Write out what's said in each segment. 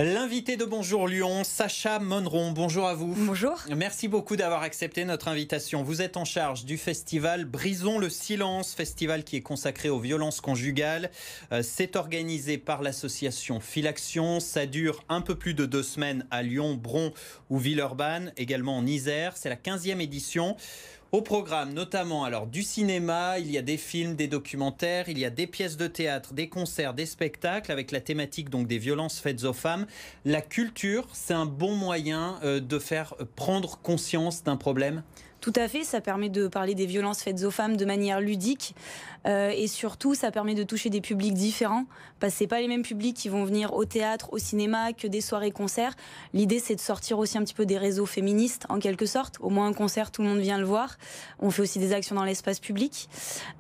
L'invité de Bonjour Lyon, Sacha Monneron. Bonjour à vous. Bonjour. Merci beaucoup d'avoir accepté notre invitation. Vous êtes en charge du festival Brisons le silence, festival qui est consacré aux violences conjugales. C'est organisé par l'association Filaction. Ça dure un peu plus de 2 semaines à Lyon, Bron ou Villeurbanne, également en Isère. C'est la 15e édition. Au programme, notamment alors du cinéma, il y a des films, des documentaires, il y a des pièces de théâtre, des concerts, des spectacles avec la thématique donc des violences faites aux femmes. La culture, c'est un bon moyen de faire prendre conscience d'un problème. Tout à fait, ça permet de parler des violences faites aux femmes de manière ludique et surtout ça permet de toucher des publics différents parce que c'est pas les mêmes publics qui vont venir au théâtre, au cinéma que des soirées-concerts. L'idée c'est de sortir aussi un petit peu des réseaux féministes en quelque sorte. Au moins un concert, tout le monde vient le voir. On fait aussi des actions dans l'espace public.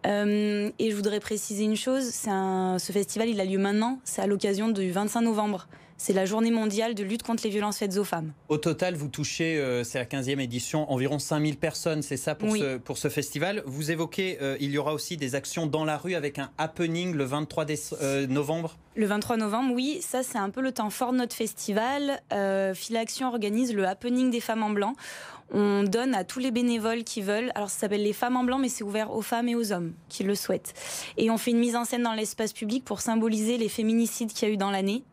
Et je voudrais préciser une chose, ce festival il a lieu maintenant, c'est à l'occasion du 25 novembre. C'est la journée mondiale de lutte contre les violences faites aux femmes. Au total, vous touchez, c'est la 15e édition, environ 5000 personnes, c'est ça Oui. pour ce festival. Vous évoquez, il y aura aussi des actions dans la rue avec un happening le 23 novembre. Le 23 novembre, oui, ça c'est un peu le temps fort de notre festival. Filaction organise le happening des femmes en blanc. On donne à tous les bénévoles qui veulent, alors ça s'appelle les femmes en blanc, mais c'est ouvert aux femmes et aux hommes qui le souhaitent. Et on fait une mise en scène dans l'espace public pour symboliser les féminicides qu'il y a eu dans l'année.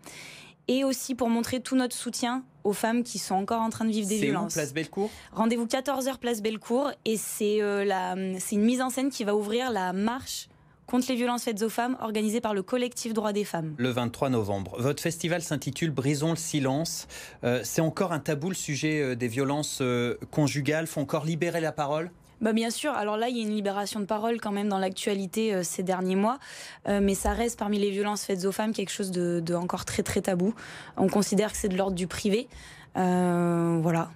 Et aussi pour montrer tout notre soutien aux femmes qui sont encore en train de vivre des violences. C'est où, place Bellecour ? Rendez-vous 14h, place Bellecour. Et c'est une mise en scène qui va ouvrir la marche contre les violences faites aux femmes organisée par le collectif Droits des femmes. Le 23 novembre. Votre festival s'intitule Brisons le silence. C'est encore un tabou, le sujet des violences conjugales. Faut encore libérer la parole ? Bien sûr, alors là il y a une libération de parole quand même dans l'actualité ces derniers mois, mais ça reste parmi les violences faites aux femmes quelque chose de encore très très tabou. On considère que c'est de l'ordre du privé, voilà.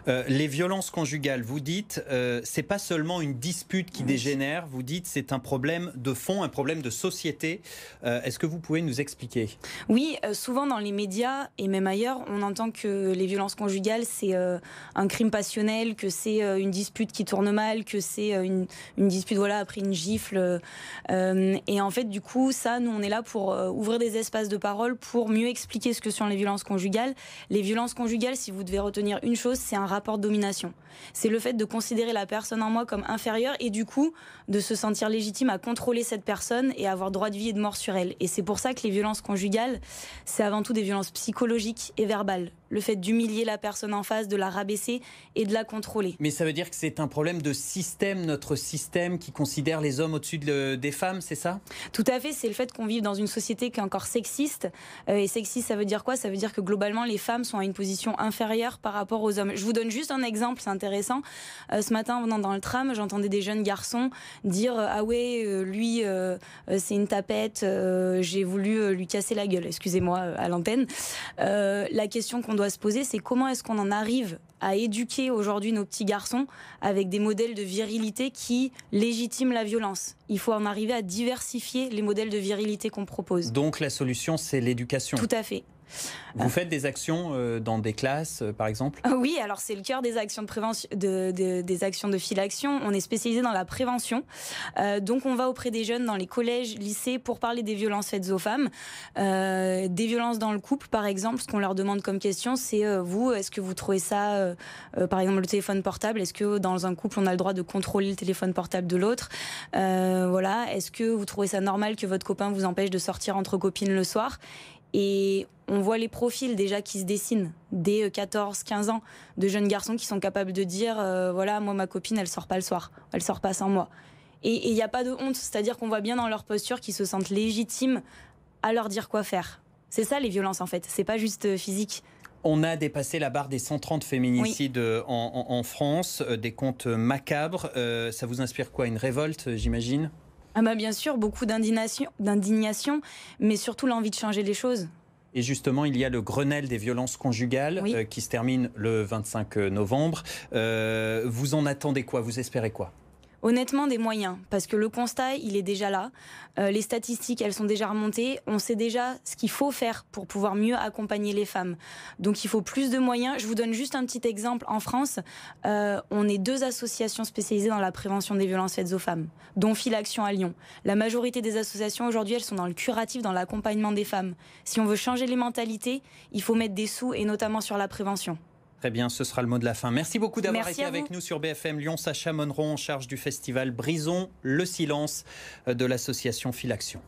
Les violences conjugales, vous dites, c'est pas seulement une dispute qui dégénère, vous dites c'est un problème de fond, un problème de société. Est-ce que vous pouvez nous expliquer ? Oui, souvent dans les médias et même ailleurs, on entend que les violences conjugales c'est un crime passionnel, que c'est une dispute qui tourne mal, que c'est une dispute après une gifle. Et en fait, du coup, ça, nous on est là pour ouvrir des espaces de parole, pour mieux expliquer ce que sont les violences conjugales. Les violences conjugales, si vous devez retenir une chose, c'est un rapport de domination. C'est le fait de considérer la personne en moi comme inférieure et du coup de se sentir légitime à contrôler cette personne et avoir droit de vie et de mort sur elle. Et c'est pour ça que les violences conjugales, c'est avant tout des violences psychologiques et verbales. Le fait d'humilier la personne en face, de la rabaisser et de la contrôler. Mais ça veut dire que c'est un problème de système, notre système qui considère les hommes au-dessus des femmes, c'est ça ? Tout à fait, c'est le fait qu'on vive dans une société qui est encore sexiste. Et sexiste, ça veut dire quoi ? Ça veut dire que globalement, les femmes sont à une position inférieure par rapport aux hommes. Je vous donne juste un exemple, c'est intéressant. Ce matin, en venant dans le tram, j'entendais des jeunes garçons dire « Ah ouais, lui, c'est une tapette, j'ai voulu lui casser la gueule. » Excusez-moi, à l'antenne. La question qu'on doit se poser, c'est comment est-ce qu'on en arrive à éduquer aujourd'hui nos petits garçons avec des modèles de virilité qui légitiment la violence. Il faut en arriver à diversifier les modèles de virilité qu'on propose. Donc la solution, c'est l'éducation. Tout à fait. Vous faites des actions dans des classes, par exemple ? Oui, alors c'est le cœur des actions de prévention, des actions de Filaction. On est spécialisé dans la prévention. Donc on va auprès des jeunes dans les collèges, lycées pour parler des violences faites aux femmes, des violences dans le couple, par exemple. Ce qu'on leur demande comme question, c'est vous, est-ce que vous trouvez ça, par exemple le téléphone portable, est-ce que dans un couple on a le droit de contrôler le téléphone portable de l'autre ? Est-ce que vous trouvez ça normal que votre copain vous empêche de sortir entre copines le soir ? Et on voit les profils déjà qui se dessinent dès 14-15 ans de jeunes garçons qui sont capables de dire moi ma copine elle sort pas le soir, elle sort pas sans moi. Et il n'y a pas de honte, c'est-à-dire qu'on voit bien dans leur posture qu'ils se sentent légitimes à leur dire quoi faire. C'est ça les violences en fait, c'est pas juste physique. On a dépassé la barre des 130 féminicides en France, des comptes macabres. Ça vous inspire quoi ? Une révolte, j'imagine ? Bien sûr, beaucoup d'indignation, mais surtout l'envie de changer les choses. Et justement, il y a le Grenelle des violences conjugales qui se termine le 25 novembre. Vous en attendez quoi ? Vous espérez quoi ? Honnêtement, des moyens, parce que le constat, il est déjà là. Les statistiques, elles sont déjà remontées. On sait déjà ce qu'il faut faire pour pouvoir mieux accompagner les femmes. Donc, il faut plus de moyens. Je vous donne juste un petit exemple. En France, on est 2 associations spécialisées dans la prévention des violences faites aux femmes, dont Filaction à Lyon. La majorité des associations, aujourd'hui, elles sont dans le curatif, dans l'accompagnement des femmes. Si on veut changer les mentalités, il faut mettre des sous, et notamment sur la prévention. Très bien, ce sera le mot de la fin. Merci beaucoup d'avoir été avec nous sur BFM Lyon. Sacha Monneron, en charge du festival Brisons le silence de l'association Filaction.